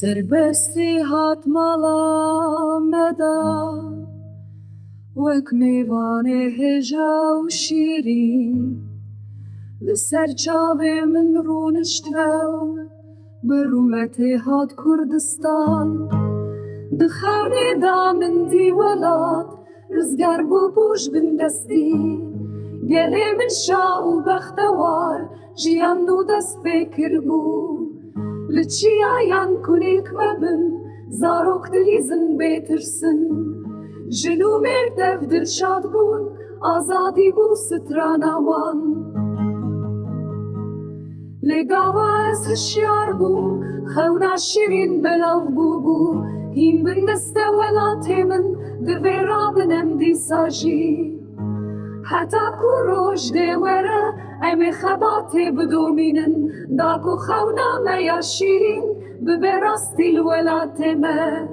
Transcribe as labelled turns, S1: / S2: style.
S1: سربستی هات مالا مدا وک میوان هجا و شیرین لسر چاوی من رونشتو برومتی هات کردستان دخانی دامن دی ولاد رزگار بو بوش بندستی گلی من شاو بختوار جیان دو دست بکر بو لچی آیان کنیک مبن زاروک دلیزن بیترسن جنو مردف دل شاد بون آزادی بو سترانوان لگاوا از هشیار بو خونا شیرین بلاو بو هیم بندست ولاتی من دوی رابنم دی ساجی حتی کو روش دیوره امی خباتی بدومینن داکو خونا میا شیرین ببراستی الولاتی من